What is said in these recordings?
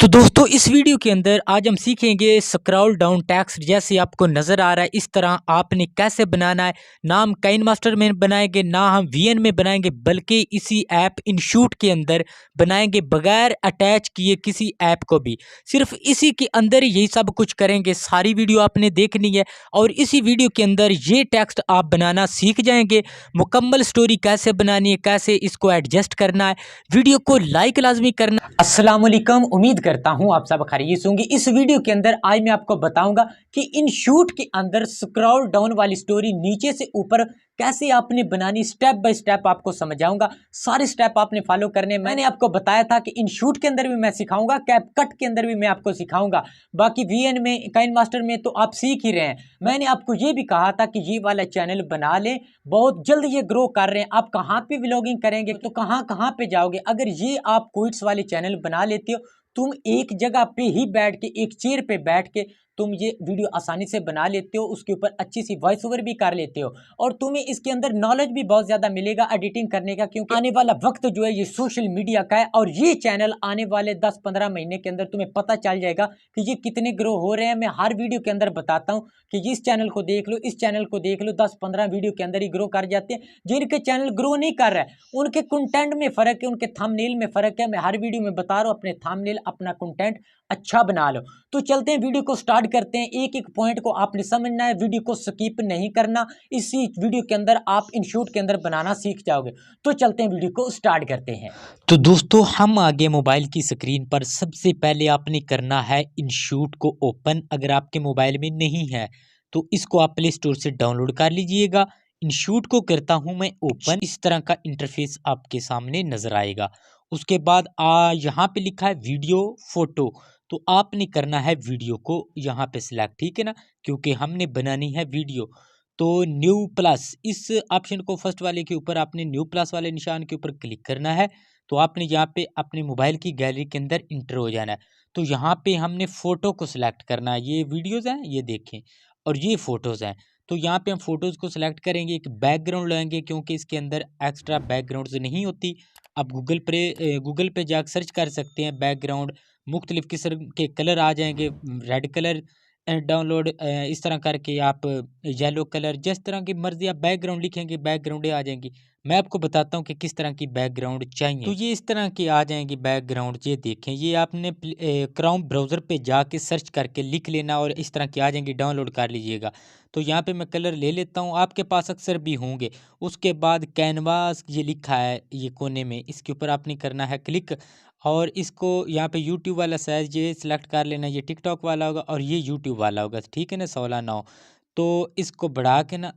तो दोस्तों इस वीडियो के अंदर आज हम सीखेंगे स्क्रॉल डाउन टेक्स्ट। जैसे आपको नज़र आ रहा है इस तरह आपने कैसे बनाना है। ना हम काइनमास्टर में बनाएंगे ना हम वीएन में बनाएंगे, बल्कि इसी ऐप इनशूट के अंदर बनाएंगे बगैर अटैच किए किसी ऐप को भी। सिर्फ इसी के अंदर ही यही सब कुछ करेंगे। सारी वीडियो आपने देखनी है और इसी वीडियो के अंदर ये टेक्स्ट आप बनाना सीख जाएंगे। मुकम्मल स्टोरी कैसे बनानी है, कैसे इसको एडजस्ट करना है। वीडियो को लाइक लाजमी करना। अस्सलाम वालेकुम, उम्मीद करता हूं आप सब खैरियत से होंगे। इस वीडियो के अंदर आज मैं आपको बताऊंगा कि इन शूट के अंदर स्क्रॉल डाउन वाली स्टोरी नीचे से ऊपर कैसे आपने बनानी, स्टेप बाय स्टेप आपको समझाऊंगा। सारे स्टेप आपने फॉलो करने। मैंने आपको बताया था कि इन शूट के अंदर भी मैं सिखाऊंगा, कैपकट के अंदर भी मैं आपको सिखाऊंगा, बाकी वीएन में, काइनमास्टर में तो आप सीख ही रहे हैं। मैंने आपको ये भी कहा था कि ये वाला चैनल बना लें, बहुत जल्द ये ग्रो कर रहे हैं। आप कहाँ पे व्लॉगिंग करेंगे तो कहाँ कहाँ पे जाओगे। अगर ये आप क्विट्स वाले चैनल बना लेते हो, तुम एक जगह पे ही बैठ के, एक चेयर पे बैठ के तुम ये वीडियो आसानी से बना लेते हो, उसके ऊपर अच्छी सी वॉइस ओवर भी कर लेते हो और तुम्हें इसके अंदर नॉलेज भी बहुत ज़्यादा मिलेगा एडिटिंग करने का। क्योंकि आने वाला वक्त जो है ये सोशल मीडिया का है और ये चैनल आने वाले 10-15 महीने के अंदर तुम्हें पता चल जाएगा कि ये कितने ग्रो हो रहे हैं। मैं हर वीडियो के अंदर बताता हूँ कि इस चैनल को देख लो, इस चैनल को देख लो, 10-15 वीडियो के अंदर ही ग्रो कर जाते हैं। जिनके चैनल ग्रो नहीं कर रहा है उनके कंटेंट में फ़र्क है, उनके थंबनेल में फ़र्क है। मैं हर वीडियो में बता रहा हूँ अपने थंबनेल, अपना कंटेंट अच्छा बना लो। तो चलते हैं, वीडियो को स्टार्ट करते हैं। एक एक पॉइंट को आपने समझना है, वीडियो को स्किप नहीं करना। इसी वीडियो के अंदर आप इनशूट के अंदर बनाना सीख जाओगे। तो चलते हैं, वीडियो को स्टार्ट करते हैं। तो दोस्तों हम आगे मोबाइल की स्क्रीन पर। सबसे पहले आपने करना है इनशूट को ओपन। अगर आपके मोबाइल में नहीं है तो इसको आप प्ले स्टोर से डाउनलोड कर लीजिएगा। इनशूट को करता हूं मैं ओपन। इस तरह का इंटरफेस आपके सामने नजर आएगा। उसके बाद यहाँ पे लिखा है वीडियो फोटो, तो आपने करना है वीडियो को यहाँ पे सिलेक्ट, ठीक है ना, क्योंकि हमने बनानी है वीडियो। तो न्यू प्लस, इस ऑप्शन को फर्स्ट वाले के ऊपर आपने न्यू प्लस वाले निशान के ऊपर क्लिक करना है। तो आपने यहाँ पे अपने मोबाइल की गैलरी के अंदर इंटर हो जाना है। तो यहाँ पे हमने फ़ोटो को सिलेक्ट करना है। ये वीडियोज़ हैं, ये देखें, और ये फ़ोटोज़ हैं। तो यहाँ पे हम फ़ोटोज़ को सिलेक्ट करेंगे, एक बैकग्राउंड लगाएंगे क्योंकि इसके अंदर एक्स्ट्रा बैकग्राउंड्स नहीं होती। आप गूगल पे जाकर सर्च कर सकते हैं बैकग्राउंड, मुख्तलिफ़ किस्म के कलर आ जाएंगे। रेड कलर डाउनलोड, इस तरह करके आप येलो कलर, जिस तरह की मर्ज़ी आप बैकग्राउंड लिखेंगे बैकग्राउंडें आ जाएंगी। मैं आपको बताता हूँ कि किस तरह की बैकग्राउंड चाहिए। तो ये इस तरह की आ जाएंगी बैकग्राउंड। ये देखें, ये आपने क्रोम ब्राउज़र पे जाके सर्च करके लिख लेना और इस तरह की आ जाएंगी, डाउनलोड कर लीजिएगा। तो यहाँ पे मैं कलर ले लेता हूँ, आपके पास अक्सर भी होंगे। उसके बाद कैनवास ये लिखा है ये कोने में, इसके ऊपर आपने करना है क्लिक और इसको यहाँ पे यूट्यूब वाला साइज ये सिलेक्ट कर लेना। ये टिकटॉक वाला होगा और ये यूट्यूब वाला होगा, ठीक है ना, 16:9। तो इसको बढ़ा के ना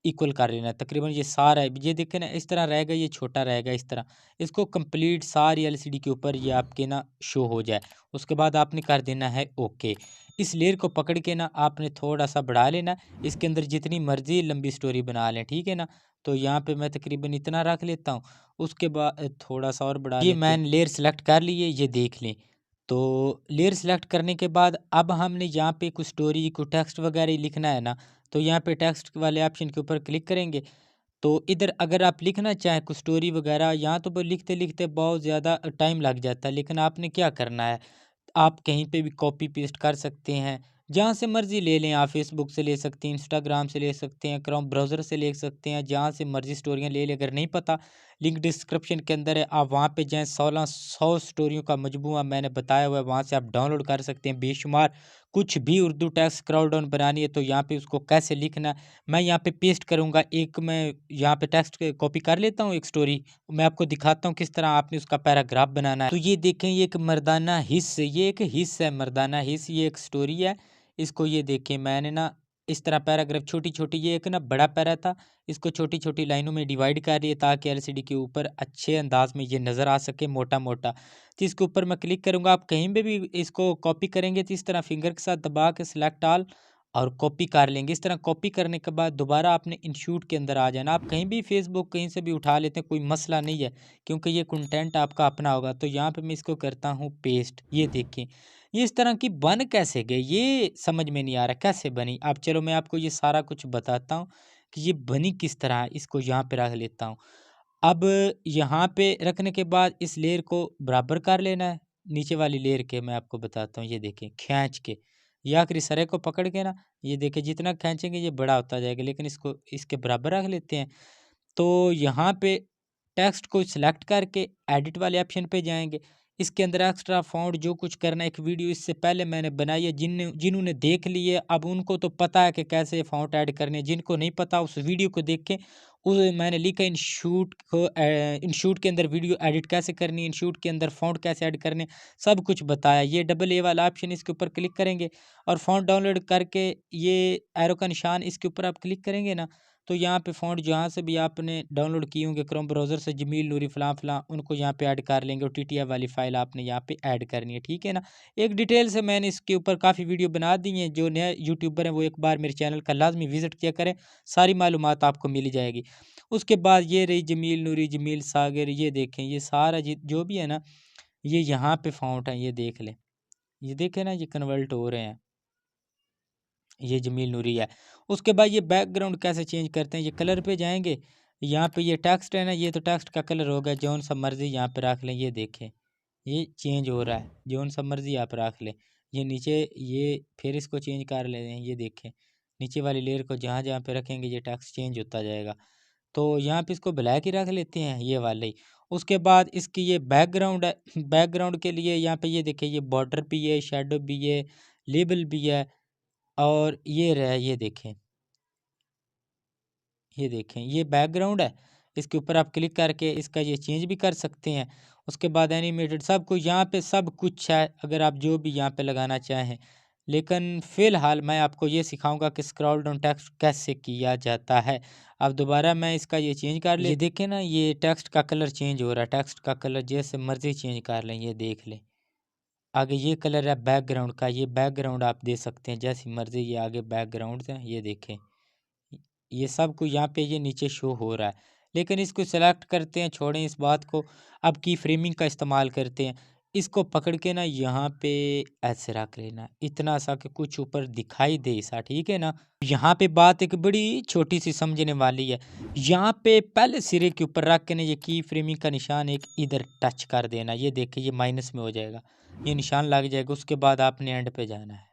इक्वल कर लेना तकरीबन। ये सारा है, ये देखें ना, इस तरह रहेगा, ये छोटा रहेगा इस तरह। इसको कंप्लीट सारी एलसीडी के ऊपर ये आपके ना शो हो जाए। उसके बाद आपने कर देना है ओके। इस लेयर को पकड़ के ना आपने थोड़ा सा बढ़ा लेना। इसके अंदर जितनी मर्जी लंबी स्टोरी बना लें, ठीक है ना। तो यहाँ पे मैं तकरीबन इतना रख लेता हूँ। उसके बाद थोड़ा सा और बढ़ा, ये मैंने लेयर सेलेक्ट कर ली है, ये देख लें। तो लेयर सेलेक्ट करने के बाद अब हमने यहाँ पे कुछ स्टोरी, कुछ टेक्स्ट वगैरह लिखना है ना। तो यहाँ पे टेक्स्ट वाले ऑप्शन के ऊपर क्लिक करेंगे। तो इधर अगर आप लिखना चाहें कुछ स्टोरी वगैरह, यहाँ तो लिखते लिखते बहुत ज़्यादा टाइम लग जाता है, लेकिन आपने क्या करना है, आप कहीं पे भी कॉपी पेस्ट कर सकते हैं। जहाँ से मर्ज़ी ले लें, आप फेसबुक से ले सकते हैं, इंस्टाग्राम से ले सकते हैं, क्रोम ब्राउज़र से ले सकते हैं, जहाँ से मर्ज़ी स्टोरियाँ ले लें। अगर नहीं पता, लिंक डिस्क्रिप्शन के अंदर है, आप वहाँ पे जाएँ। 1600 स्टोरियों का मजमूआ मैंने बताया हुआ है, वहाँ से आप डाउनलोड कर सकते हैं बेशुमार। कुछ भी उर्दू टेक्स्ट स्क्रॉल डाउन बनानी है तो यहाँ पे उसको कैसे लिखना है मैं यहाँ पे पेस्ट करूँगा। एक मैं यहाँ पे टेक्स्ट कॉपी कर लेता हूँ, एक स्टोरी मैं आपको दिखाता हूँ किस तरह आपने उसका पैराग्राफ बनाना है। तो ये देखें, ये एक मर्दाना हिस्स, ये एक हिस्स है, मर्दाना हिस्स, ये एक स्टोरी है। इसको ये देखें, मैंने ना इस तरह पैराग्राफ छोटी छोटी, ये एक ना बड़ा पैरा था, इसको छोटी छोटी लाइनों में डिवाइड कर रही है ताकि एलसीडी के ऊपर अच्छे अंदाज में ये नज़र आ सके, मोटा मोटा। तो इसके ऊपर मैं क्लिक करूँगा। आप कहीं पे भी इसको कॉपी करेंगे तो इस तरह फिंगर के साथ दबा के सिलेक्ट ऑल और कॉपी कर लेंगे। इस तरह कॉपी करने के बाद दोबारा आपने इनशूट के अंदर आ जाना। आप कहीं भी फेसबुक कहीं से भी उठा लेते हैं, कोई मसला नहीं है, क्योंकि ये कंटेंट आपका अपना होगा। तो यहाँ पे मैं इसको करता हूँ पेस्ट। ये देखें, ये इस तरह की बन कैसे गई ये समझ में नहीं आ रहा कैसे बनी। अब चलो मैं आपको ये सारा कुछ बताता हूँ कि ये बनी किस तरह है। इसको यहाँ पे रख लेता हूँ। अब यहाँ पे रखने के बाद इस लेयर को बराबर कर लेना है। नीचे वाली लेयर के मैं आपको बताता हूँ, ये देखें खींच के, ये आखिरी सरे को पकड़ के ना, ये देखिए जितना खींचेंगे ये बड़ा होता जाएगा, लेकिन इसको इसके बराबर रख लेते हैं। तो यहाँ पे टेक्स्ट को सिलेक्ट करके एडिट वाले ऑप्शन पे जाएंगे। इसके अंदर एक्स्ट्रा फ़ॉन्ट जो कुछ करना है, एक वीडियो इससे पहले मैंने बनाई है, जिन्होंने देख ली है अब उनको तो पता है कि कैसे फ़ॉन्ट ऐड करने हैं। जिनको नहीं पता उस वीडियो को देख के, उस मैंने लिखा इंशूट के अंदर वीडियो एडिट कैसे करनी है, इंशूट के अंदर फ़ॉन्ट कैसे ऐड करने, सब कुछ बताया। ये डबल ए वाला ऑप्शन, इसके ऊपर क्लिक करेंगे और फ़ॉन्ट डाउनलोड करके ये एरो का निशान इसके ऊपर आप क्लिक करेंगे ना, तो यहाँ पे फ़ॉन्ट जहाँ से भी आपने डाउनलोड किए होंगे क्रोम ब्राउज़र से, जमील नूरी फ़लाँ फ़लाँ, उनको यहाँ पे ऐड कर लेंगे और टीटीएफ वाली फ़ाइल आपने यहाँ पे ऐड करनी है, ठीक है ना। एक डिटेल से मैंने इसके ऊपर काफ़ी वीडियो बना दी हैं। जो नए यूट्यूबर हैं वो एक बार मेरे चैनल का लाजमी विज़िट किया करें, सारी मालूमात आपको मिल जाएगी। उसके बाद ये रही जमील नूरी, जमील सागर, ये देखें ये सारा जो भी है ना, ये यहाँ पे फ़ॉन्ट है, ये देख लें, ये देखें ना, ये कन्वर्ट हो रहे हैं, ये जमील नूरी है। उसके बाद ये बैकग्राउंड कैसे चेंज करते हैं, ये कलर पे जाएंगे, यहाँ पे ये टेक्स्ट है ना, ये तो टेक्स्ट का कलर होगा, जौन सा मर्जी यहाँ पे रख लें, ये देखें ये चेंज हो रहा है, जौन सा मर्जी आप रख लें। ये नीचे ये फिर इसको चेंज कर लेते हैं, ये देखें नीचे वाली लेयर को जहाँ जहाँ पे रखेंगे ये टेक्स्ट चेंज होता जाएगा। तो यहाँ पे इसको ब्लैक ही रख लेते हैं, ये वाले ही। उसके बाद इसकी ये बैकग्राउंड है, बैकग्राउंड के लिए यहाँ पे ये देखिए ये बॉर्डर भी है, शेडो भी है, लेबल भी है, और ये रहा, ये देखें ये बैकग्राउंड है। इसके ऊपर आप क्लिक करके इसका ये चेंज भी कर सकते हैं। उसके बाद एनिमेटेड सब कुछ यहाँ पे सब कुछ है, अगर आप जो भी यहाँ पे लगाना चाहें। लेकिन फ़िलहाल मैं आपको ये सिखाऊंगा कि स्क्रॉल डाउन टेक्स्ट कैसे किया जाता है। अब दोबारा मैं इसका ये चेंज कर ले, ये देखें ना, ये टेक्स्ट का कलर चेंज हो रहा है, टेक्स्ट का कलर जैसे मर्जी चेंज कर लें, ये देख लें। आगे ये कलर है बैकग्राउंड का, ये बैकग्राउंड आप दे सकते हैं जैसी मर्जी, ये आगे बैकग्राउंड है, ये देखें ये सब कुछ यहाँ पे ये नीचे शो हो रहा है। लेकिन इसको सेलेक्ट करते हैं, छोड़ें इस बात को, अब की फ्रेमिंग का इस्तेमाल करते हैं। इसको पकड़ के ना यहाँ पे ऐसे रख लेना, इतना सा कि कुछ ऊपर दिखाई दे सा, ठीक है ना। यहाँ पे बात एक बड़ी छोटी सी समझने वाली है। यहाँ पे पहले सिरे के ऊपर रख के ना ये की फ्रेमिंग का निशान एक इधर टच कर देना, ये देखिए ये माइनस में हो जाएगा, ये निशान लग जाएगा। उसके बाद आपने एंड पे जाना है,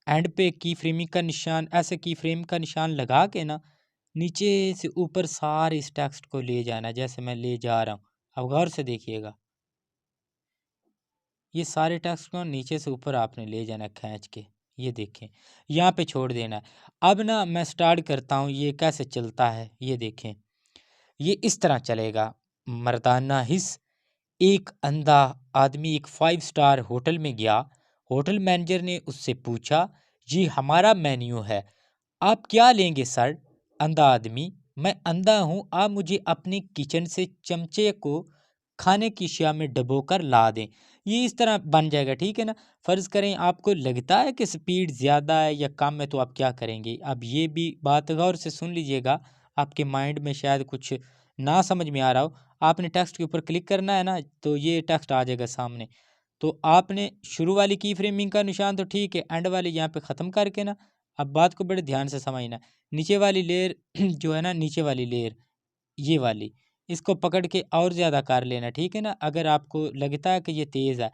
एंड पे की फ्रेमिंग का निशान, ऐसे की फ्रेम का निशान लगा के ना नीचे से ऊपर सारे इस टेक्स्ट को ले जाना, जैसे मैं ले जा रहा हूँ। अब गौर से देखिएगा, ये सारे टेक्स्ट को नीचे से ऊपर आपने ले जाना खींच के, ये देखें यहाँ पे छोड़ देना है। अब ना मैं स्टार्ट करता हूँ, ये कैसे चलता है, ये देखें ये इस तरह चलेगा। मर्दाना हिस्स, एक अंधा आदमी एक 5 स्टार होटल में गया। होटल मैनेजर ने उससे पूछा, ये हमारा मेन्यू है, आप क्या लेंगे सर? अंधा आदमी, मैं अंधा हूँ, आप मुझे अपने किचन से चमचे को खाने की अशिया में डबोकर ला दें। ये इस तरह बन जाएगा, ठीक है ना। फ़र्ज़ करें आपको लगता है कि स्पीड ज़्यादा है या कम है, तो आप क्या करेंगे। अब ये भी बात गौर से सुन लीजिएगा, आपके माइंड में शायद कुछ ना समझ में आ रहा हो। आपने टेक्स्ट के ऊपर क्लिक करना है ना, तो ये टेक्स्ट आ जाएगा सामने। तो आपने शुरू वाली की फ्रेमिंग का निशान तो ठीक है, एंड वाली यहाँ पे ख़त्म करके ना, अब बात को बड़े ध्यान से समझना। नीचे वाली लेयर जो है ना, नीचे वाली लेयर ये वाली, इसको पकड़ के और ज़्यादा कर लेना, ठीक है ना। अगर आपको लगता है कि ये तेज़ है,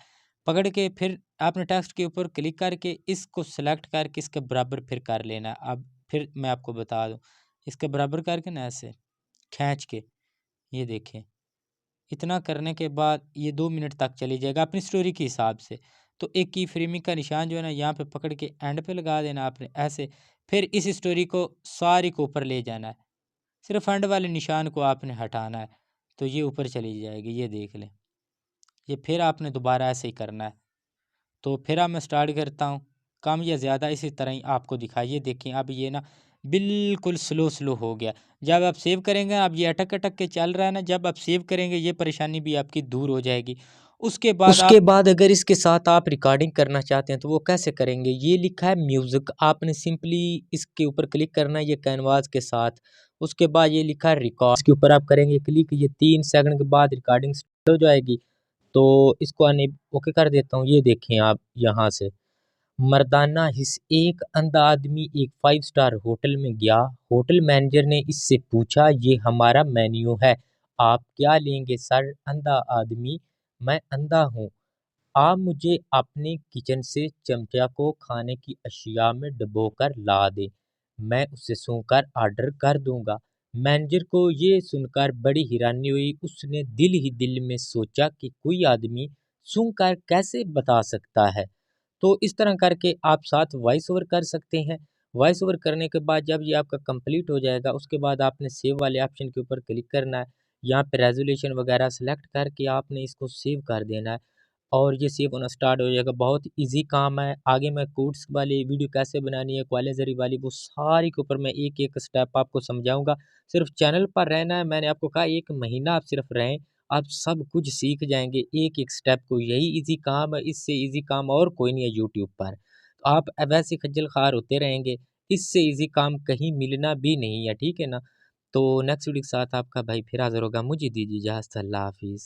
पकड़ के फिर आपने टेक्स्ट के ऊपर क्लिक करके इसको सेलेक्ट करके इसके बराबर फिर कर लेना। अब फिर मैं आपको बता दूँ, इसके बराबर करके ना ऐसे खींच के, ये देखें इतना करने के बाद ये 2 मिनट तक चली जाएगा अपनी स्टोरी के हिसाब से। तो एक की फ्रेमिंग का निशान जो है ना, यहाँ पे पकड़ के एंड पे लगा देना आपने ऐसे। फिर इस स्टोरी को सारी को ऊपर ले जाना है, सिर्फ एंड वाले निशान को आपने हटाना है, तो ये ऊपर चली जाएगी, ये देख लें। ये फिर आपने दोबारा ऐसे ही करना है। तो फिर अब मैं स्टार्ट करता हूँ, कम या ज़्यादा इसी तरह ही आपको दिखाइए। देखिए अब ये ना बिल्कुल स्लो स्लो हो गया। जब आप सेव करेंगे, अब ये अटक अटक के चल रहा है ना, जब आप सेव करेंगे ये परेशानी भी आपकी दूर हो जाएगी। उसके बाद अगर इसके साथ आप रिकॉर्डिंग करना चाहते हैं तो वो कैसे करेंगे। ये लिखा है म्यूज़िक, आपने सिंपली इसके ऊपर क्लिक करना है, ये कैनवास के साथ। उसके बाद ये लिखा है रिकॉर्ड, इसके ऊपर आप करेंगे क्लिक, ये 3 सेकंड के बाद रिकॉर्डिंग स्टार्ट हो जाएगी। तो इसको ओके कर देता हूँ। ये देखें आप यहाँ से, मर्दाना हिस्स, एक अंधा आदमी एक 5 स्टार होटल में गया। होटल मैनेजर ने इससे पूछा, ये हमारा मेन्यू है, आप क्या लेंगे सर? अंधा आदमी, मैं अंधा हूँ, आप मुझे अपने किचन से चमचा को खाने की अशिया में डुबोकर ला दें, मैं उसे सूंघकर ऑर्डर कर दूंगा। मैनेजर को ये सुनकर बड़ी हैरानी हुई। उसने दिल ही दिल में सोचा कि कोई आदमी सूंघकर कैसे बता सकता है। तो इस तरह करके आप साथ वॉइस ओवर कर सकते हैं। वॉइस ओवर करने के बाद जब ये आपका कंप्लीट हो जाएगा, उसके बाद आपने सेव वाले ऑप्शन के ऊपर क्लिक करना है। यहाँ पे रेजोल्यूशन वगैरह सेलेक्ट करके आपने इसको सेव कर देना है और ये सेव होना स्टार्ट हो जाएगा। बहुत इजी काम है। आगे मैं कोड्स वाली वीडियो कैसे बनानी है, क्वालिजरी वाली, वो सारी के ऊपर मैं एक एक स्टेप आपको समझाऊंगा। सिर्फ चैनल पर रहना है। मैंने आपको कहा 1 महीना आप सिर्फ रहें, आप सब कुछ सीख जाएंगे एक एक स्टेप को। यही इजी काम है, इससे इजी काम और कोई नहीं है यूट्यूब पर। तो आप वैसे खज्जल खार होते रहेंगे, इससे इजी काम कहीं मिलना भी नहीं है, ठीक है ना। तो नेक्स्ट वीडियो के साथ आपका भाई फिर हाजिर होगा। मुझे दीजिए इजाज़त। अल्लाह हाफिज़।